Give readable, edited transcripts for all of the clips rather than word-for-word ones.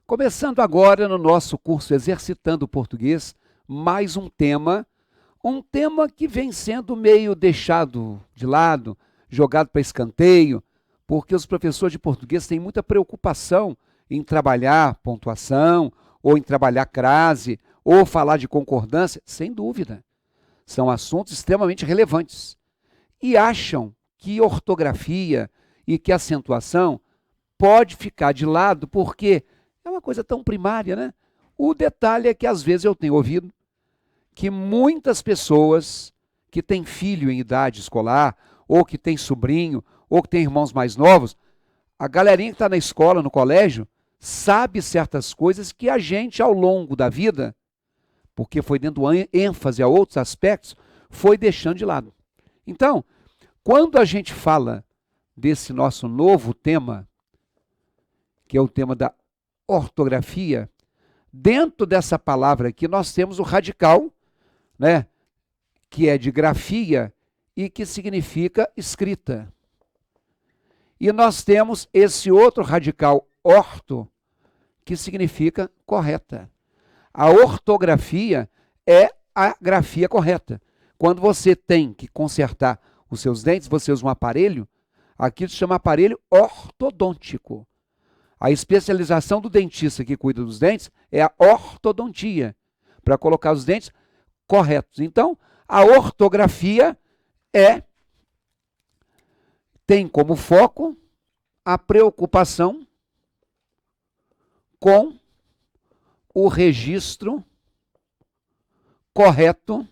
Começando agora no nosso curso Exercitando o Português, mais um tema que vem sendo meio deixado de lado, jogado para escanteio, porque os professores de português têm muita preocupação em trabalhar pontuação, ou em trabalhar crase, ou falar de concordância, sem dúvida. São assuntos extremamente relevantes. E acham que ortografia e que acentuação pode ficar de lado porque é uma coisa tão primária, né? O detalhe é que às vezes eu tenho ouvido que muitas pessoas que têm filho em idade escolar, ou que têm sobrinho, ou que têm irmãos mais novos, a galerinha que está na escola, no colégio, sabe certas coisas que a gente ao longo da vida, porque foi dando ênfase a outros aspectos, foi deixando de lado. Então, quando a gente fala desse nosso novo tema, que é o tema da ortografia, dentro dessa palavra aqui nós temos o radical, né, que é de grafia e que significa escrita. E nós temos esse outro radical orto, que significa correta. A ortografia é a grafia correta. Quando você tem que consertar os seus dentes, você usa um aparelho, aquilo se chama aparelho ortodôntico. A especialização do dentista que cuida dos dentes é a ortodontia, para colocar os dentes corretos. Então, a ortografia tem como foco a preocupação com o registro correto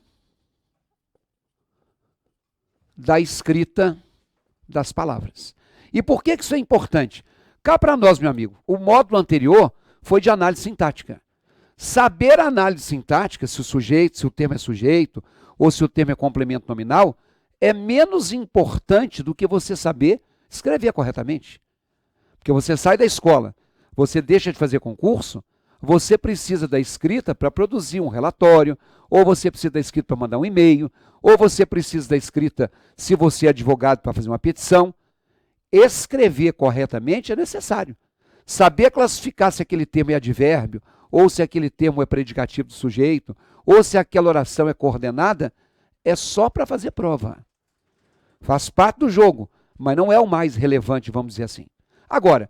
da escrita das palavras. E por que isso é importante? Cá para nós, meu amigo, o módulo anterior foi de análise sintática. Saber a análise sintática, se o termo é sujeito, ou se o termo é complemento nominal, é menos importante do que você saber escrever corretamente. Porque você sai da escola, você deixa de fazer concurso, você precisa da escrita para produzir um relatório, ou você precisa da escrita para mandar um e-mail, ou você precisa da escrita se você é advogado para fazer uma petição. Escrever corretamente é necessário. Saber classificar se aquele termo é advérbio, ou se aquele termo é predicativo do sujeito, ou se aquela oração é coordenada, é só para fazer prova. Faz parte do jogo, mas não é o mais relevante, vamos dizer assim. Agora,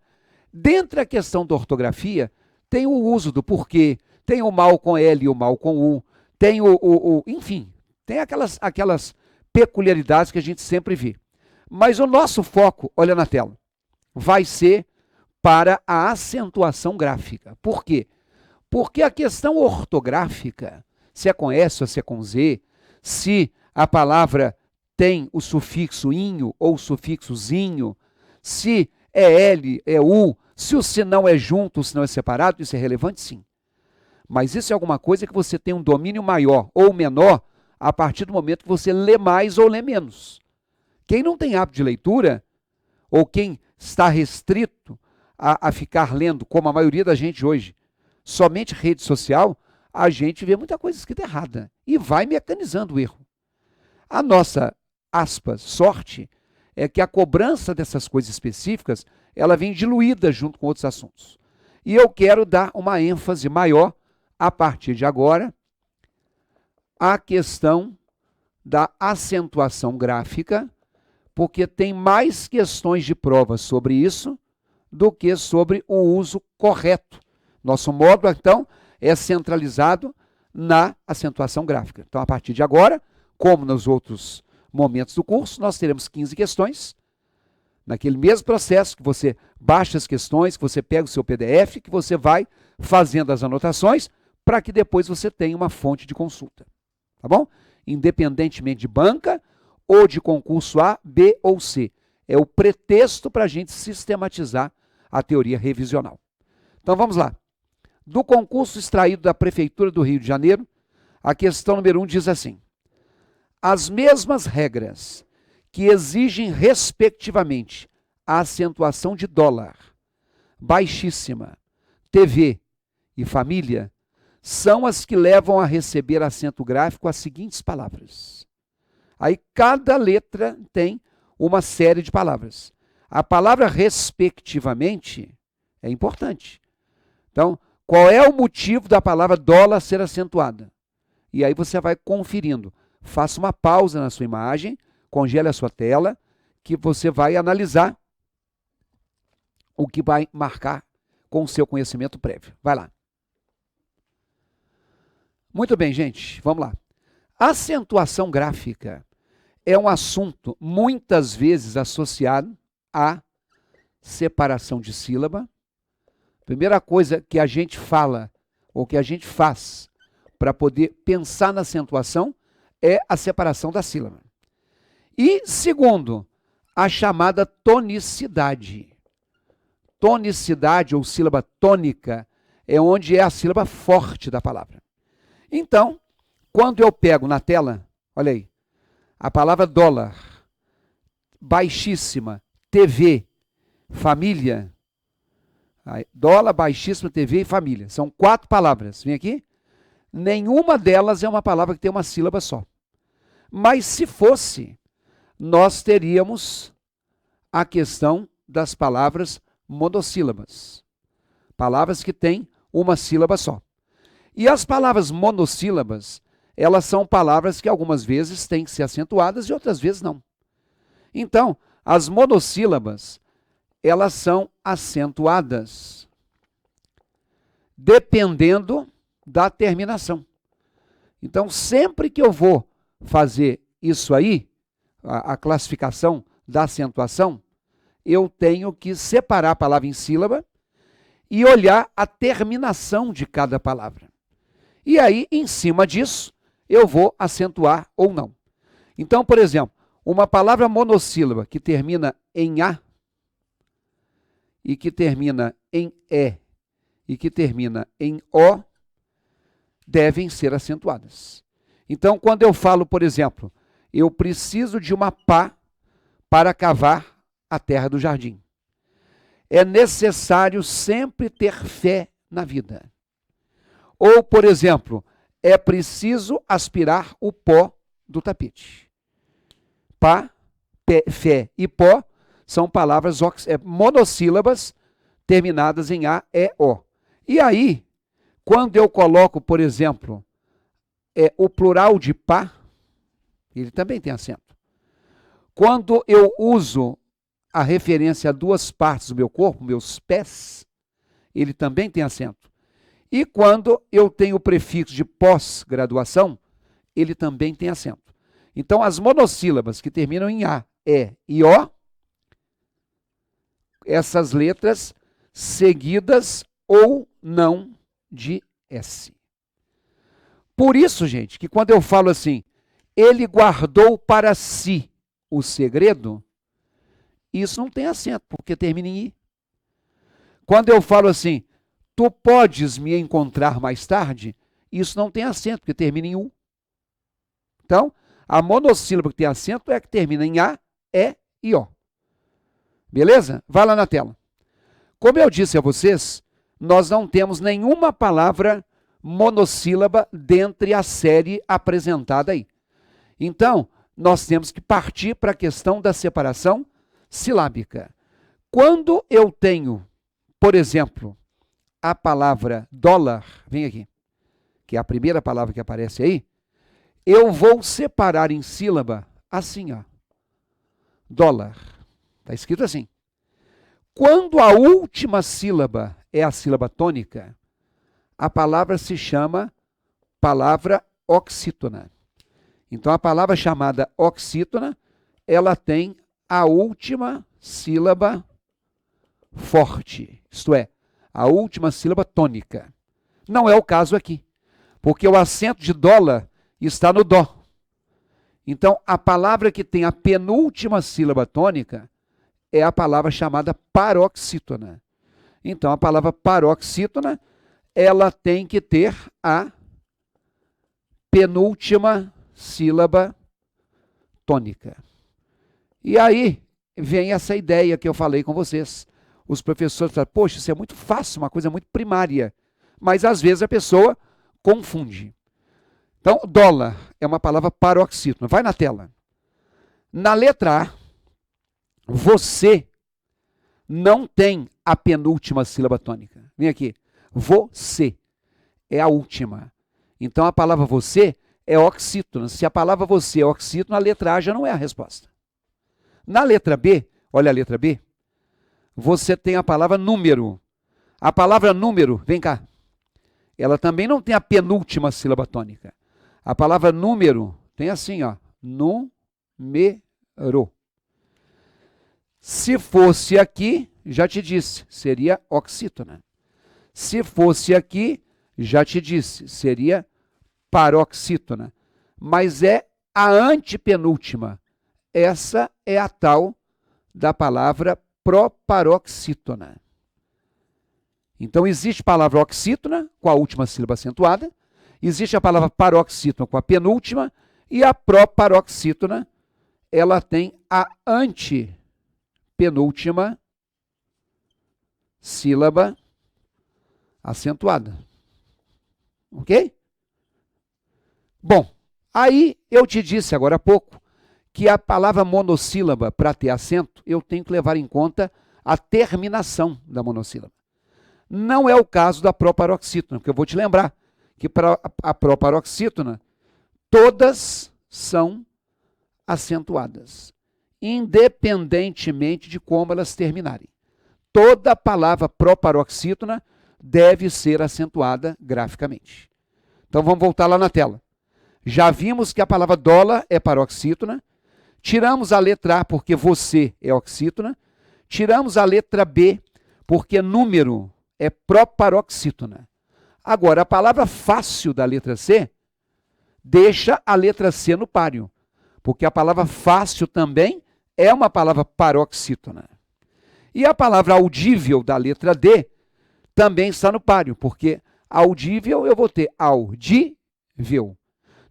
dentro da questão da ortografia, tem o uso do porquê, tem o mal com L e o mal com U, tem enfim, tem aquelas peculiaridades que a gente sempre vê. Mas o nosso foco, olha na tela, vai ser para a acentuação gráfica. Por quê? Porque a questão ortográfica, se é com S ou se é com Z, se a palavra tem o sufixo inho ou o sufixo zinho, se é L, é U, se o senão é junto, o senão é separado, isso é relevante sim. Mas isso é alguma coisa que você tem um domínio maior ou menor a partir do momento que você lê mais ou lê menos. Quem não tem hábito de leitura, ou quem está restrito a ficar lendo, como a maioria da gente hoje, somente rede social, a gente vê muita coisa escrita errada e vai mecanizando o erro. A nossa, aspas, sorte é que a cobrança dessas coisas específicas, ela vem diluída junto com outros assuntos. E eu quero dar uma ênfase maior, a partir de agora, à questão da acentuação gráfica, porque tem mais questões de prova sobre isso do que sobre o uso correto. Nosso módulo, então, é centralizado na acentuação gráfica. Então, a partir de agora, como nos outros momentos do curso, nós teremos 15 questões, naquele mesmo processo que você baixa as questões, que você pega o seu PDF, que você vai fazendo as anotações, para que depois você tenha uma fonte de consulta. Tá bom? Independentemente de banca, ou de concurso A, B ou C. É o pretexto para a gente sistematizar a teoria revisional. Então vamos lá. Do concurso extraído da Prefeitura do Rio de Janeiro, a questão número 1 diz assim: as mesmas regras que exigem respectivamente a acentuação de dólar, baixíssima, TV e família, são as que levam a receber acento gráfico as seguintes palavras. Aí cada letra tem uma série de palavras. A palavra respectivamente é importante. Então, qual é o motivo da palavra dólar ser acentuada? E aí você vai conferindo. Faça uma pausa na sua imagem, congele a sua tela, que você vai analisar o que vai marcar com o seu conhecimento prévio. Vai lá. Muito bem, gente, vamos lá. Acentuação gráfica é um assunto muitas vezes associado à separação de sílaba. Primeira coisa que a gente fala, ou que a gente faz, para poder pensar na acentuação, é a separação da sílaba. E segundo, a chamada tonicidade. Tonicidade ou sílaba tônica é onde é a sílaba forte da palavra. Então, quando eu pego na tela, olha aí, a palavra dólar, baixíssima, TV, família, dólar, baixíssima, TV e família. São 4 palavras. Vem aqui. Nenhuma delas é uma palavra que tem uma sílaba só. Mas se fosse, nós teríamos a questão das palavras monossílabas. Palavras que têm uma sílaba só. E as palavras monossílabas, elas são palavras que algumas vezes têm que ser acentuadas e outras vezes não. Então, as monossílabas, elas são acentuadas, dependendo da terminação. Então, sempre que eu vou fazer isso aí, a classificação da acentuação, eu tenho que separar a palavra em sílaba e olhar a terminação de cada palavra. E aí, em cima disso, eu vou acentuar ou não. Então, por exemplo, uma palavra monossílaba que termina em A e que termina em E e que termina em O devem ser acentuadas. Então, quando eu falo, por exemplo, eu preciso de uma pá para cavar a terra do jardim. É necessário sempre ter fé na vida. Ou, por exemplo, é preciso aspirar o pó do tapete. Pá, fé e pó são palavras monossílabas terminadas em A, E, O. E aí, quando eu coloco, por exemplo, o plural de pá, ele também tem acento. Quando eu uso a referência a 2 partes do meu corpo, meus pés, ele também tem acento. E quando eu tenho o prefixo de pós-graduação, ele também tem acento. Então, as monossílabas que terminam em A, E e O, essas letras seguidas ou não de S. Por isso, gente, que quando eu falo assim, ele guardou para si o segredo, isso não tem acento, porque termina em I. Quando eu falo assim, tu podes me encontrar mais tarde, isso não tem acento, porque termina em U. Então, a monossílaba que tem acento é a que termina em A, E e O. Beleza? Vai lá na tela. Como eu disse a vocês, nós não temos nenhuma palavra monossílaba dentre a série apresentada aí. Então, nós temos que partir para a questão da separação silábica. Quando eu tenho, por exemplo, a palavra dólar, vem aqui, que é a primeira palavra que aparece aí, eu vou separar em sílaba assim, ó. Dólar. Está escrito assim. Quando a última sílaba é a sílaba tônica, a palavra se chama palavra oxítona. Então, a palavra chamada oxítona, ela tem a última sílaba forte, isto é, a última sílaba tônica. Não é o caso aqui, porque o acento de dólar está no dó. Então, a palavra que tem a penúltima sílaba tônica é a palavra chamada paroxítona. Então, a palavra paroxítona, ela tem que ter a penúltima sílaba tônica. E aí vem essa ideia que eu falei com vocês. Os professores falam, poxa, isso é muito fácil, uma coisa muito primária. Mas às vezes a pessoa confunde. Então, dólar é uma palavra paroxítona. Vai na tela. Na letra A, você não tem a penúltima sílaba tônica. Vem aqui. Você é a última. Então a palavra você é oxítona. Se a palavra você é oxítona, a letra A já não é a resposta. Na letra B, olha a letra B, você tem a palavra número. A palavra número, vem cá, ela também não tem a penúltima sílaba tônica. A palavra número tem assim, ó, número. Se fosse aqui, já te disse, seria oxítona. Se fosse aqui, já te disse, seria paroxítona. Mas é a antepenúltima. Essa é a tal da palavra proparoxítona. Então, existe a palavra oxítona, com a última sílaba acentuada, existe a palavra paroxítona com a penúltima, e a proparoxítona, ela tem a antepenúltima sílaba acentuada. Ok? Bom, aí eu te disse agora há pouco que a palavra monossílaba, para ter acento, eu tenho que levar em conta a terminação da monossílaba. Não é o caso da proparoxítona, porque eu vou te lembrar que para a proparoxítona, todas são acentuadas, independentemente de como elas terminarem. Toda palavra proparoxítona deve ser acentuada graficamente. Então vamos voltar lá na tela. Já vimos que a palavra dólar é paroxítona, tiramos a letra A porque você é oxítona, tiramos a letra B porque número é proparoxítona. Agora, a palavra fácil da letra C deixa a letra C no páreo, porque a palavra fácil também é uma palavra paroxítona. E a palavra audível da letra D também está no páreo, porque audível eu vou ter audível.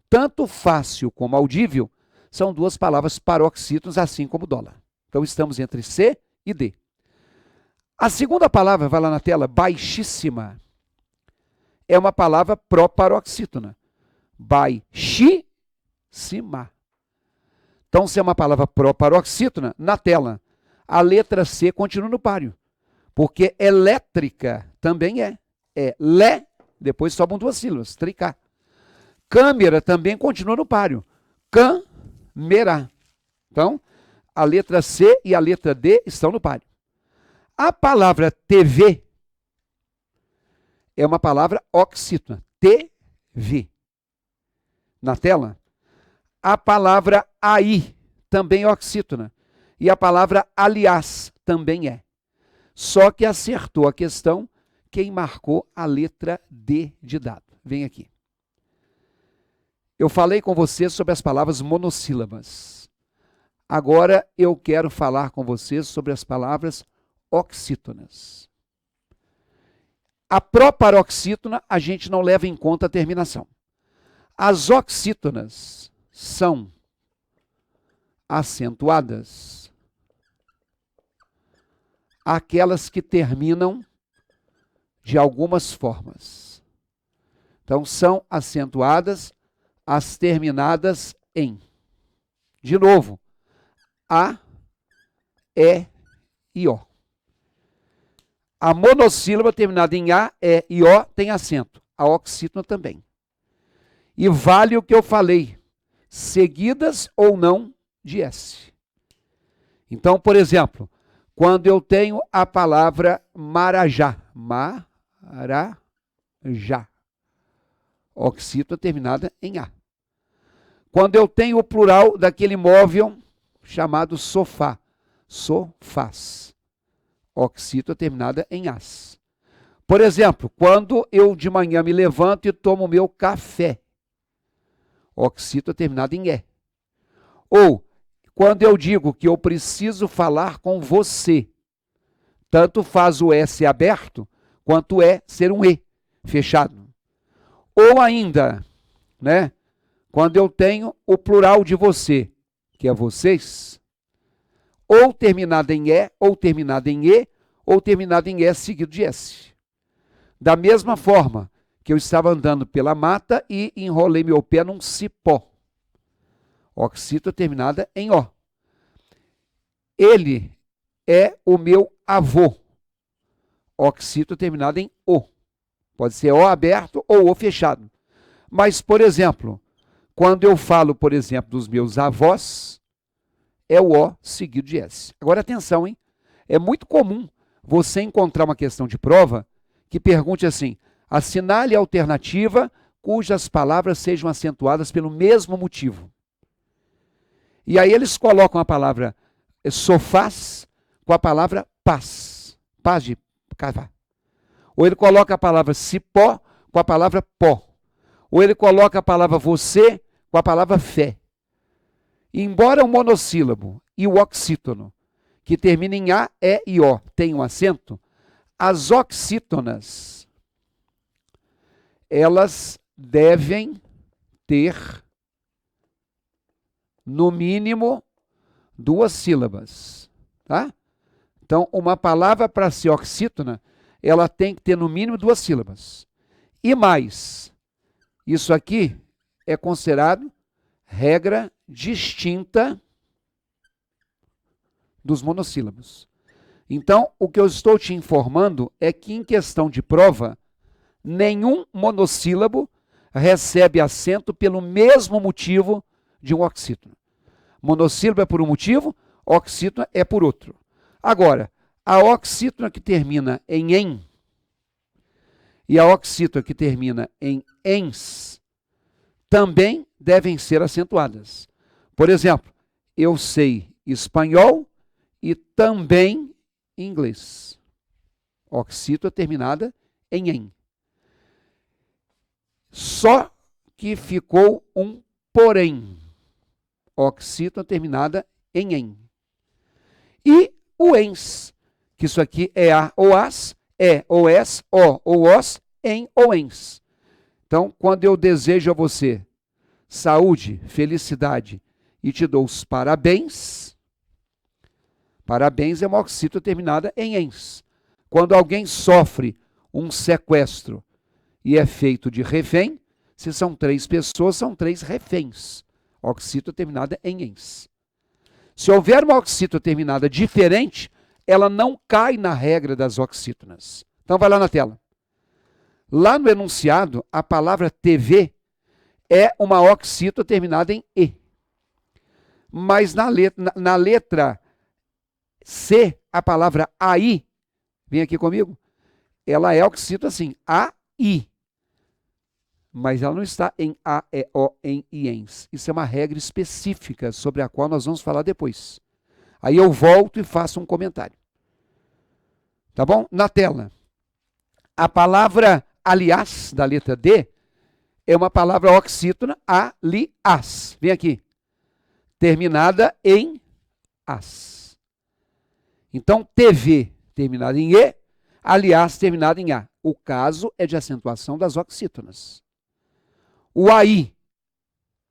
Tanto fácil como audível são duas palavras paroxítonas, assim como dólar. Então estamos entre C e D. A segunda palavra, vai lá na tela, baixíssima, é uma palavra proparoxítona. Baixíssima. Então, se é uma palavra proparoxítona, na tela, a letra C continua no páreo. Porque elétrica também é. É lé, depois sobram duas sílabas, tricá. Câmera também continua no páreo. Câmera. Então, a letra C e a letra D estão no páreo. A palavra TV é uma palavra oxítona. TV. Na tela, a palavra aí também é oxítona. E a palavra aliás também é. Só que acertou a questão quem marcou a letra D de dado. Vem aqui. Eu falei com você sobre as palavras monossílabas. Agora eu quero falar com você sobre as palavras oxítonas. A proparoxítona a gente não leva em conta a terminação. As oxítonas são acentuadas aquelas que terminam de algumas formas. Então, são acentuadas as terminadas em. De novo, A, E e O. A monossílaba terminada em A, E e O tem acento. A oxítona também. E vale o que eu falei, seguidas ou não de S. Então, por exemplo, quando eu tenho a palavra marajá, marajá, oxítona terminada em A. Quando eu tenho o plural daquele móvel chamado sofá, sofás, oxítona terminada em as. Por exemplo, quando eu de manhã me levanto e tomo meu café, oxítona terminada em E. Ou, quando eu digo que eu preciso falar com você, tanto faz o S aberto, quanto é ser um E fechado. Ou ainda, né, quando eu tenho o plural de você, que é vocês, ou terminado em E, ou terminado em E, ou terminado em S seguido de S. Da mesma forma que eu estava andando pela mata e enrolei meu pé num cipó. Oxítona terminada em O. Ele é o meu avô. Oxítona terminada em O. Pode ser O aberto ou O fechado. Mas, por exemplo, quando eu falo, por exemplo, dos meus avós, é o O seguido de S. Agora, atenção, hein? É muito comum você encontrar uma questão de prova que pergunte assim, assinale a alternativa cujas palavras sejam acentuadas pelo mesmo motivo. E aí eles colocam a palavra sofás com a palavra paz. Paz de cavar. Ou ele coloca a palavra cipó com a palavra pó. Ou ele coloca a palavra você com a palavra fé. Embora o monossílabo e o oxítono, que termina em A, E e O, tenham acento, as oxítonas, elas devem ter, no mínimo, 2 sílabas. Tá? Então, uma palavra para ser oxítona, ela tem que ter no mínimo 2 sílabas. E mais, isso aqui é considerado regra distinta dos monossílabos. Então, o que eu estou te informando é que em questão de prova, nenhum monossílabo recebe acento pelo mesmo motivo de um oxítono. Monossílabo é por um motivo, oxítona é por outro. Agora, a oxítona que termina em em e a oxítona que termina em ens também devem ser acentuadas. Por exemplo, eu sei espanhol e também inglês. Oxítona terminada em em. Só que ficou um porém. Oxítona terminada em em. E o ens, que isso aqui é a ou as, é ou es, o ou os, em ou ens. Então, quando eu desejo a você saúde, felicidade e te dou os parabéns, parabéns é uma oxítona terminada em ens. Quando alguém sofre um sequestro e é feito de refém, se são 3 pessoas, são 3 reféns. Oxítona terminada em ens. Se houver uma oxítona terminada diferente, ela não cai na regra das oxítonas. Então vai lá na tela. Lá no enunciado, a palavra TV é uma oxítona terminada em E. Mas na letra C, a palavra AI, vem aqui comigo, ela é oxítona assim, AI. Mas ela não está em A, E, O, em I, ens. Isso é uma regra específica sobre a qual nós vamos falar depois. Aí eu volto e faço um comentário. Tá bom? Na tela. A palavra aliás, da letra D, é uma palavra oxítona, aliás. Vem aqui. Terminada em as. Então, TV terminada em E, aliás terminada em A. O caso é de acentuação das oxítonas. O AI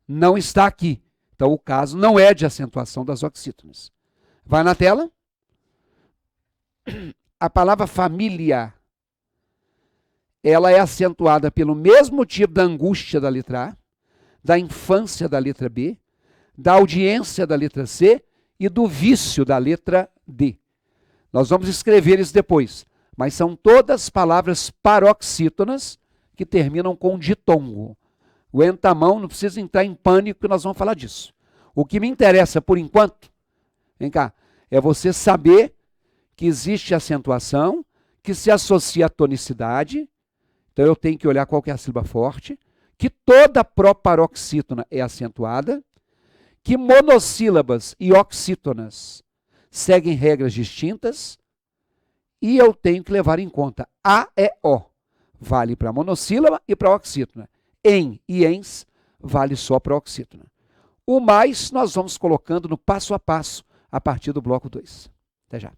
não está aqui. Então, o caso não é de acentuação das oxítonas. Vai na tela. A palavra família, ela é acentuada pelo mesmo motivo da angústia da letra A, da infância da letra B, da audiência da letra C e do vício da letra D. Nós vamos escrever isso depois, mas são todas palavras paroxítonas que terminam com ditongo. Aguenta a mão, não precisa entrar em pânico que nós vamos falar disso. O que me interessa por enquanto, vem cá, é você saber que existe acentuação, que se associa à tonicidade, então eu tenho que olhar qual que é a sílaba forte, que toda proparoxítona é acentuada, que monossílabas e oxítonas seguem regras distintas, e eu tenho que levar em conta A, E, O. Vale para monossílaba e para oxítona. Em e ens vale só para oxítona. O mais nós vamos colocando no passo a passo a partir do bloco 2. Até já.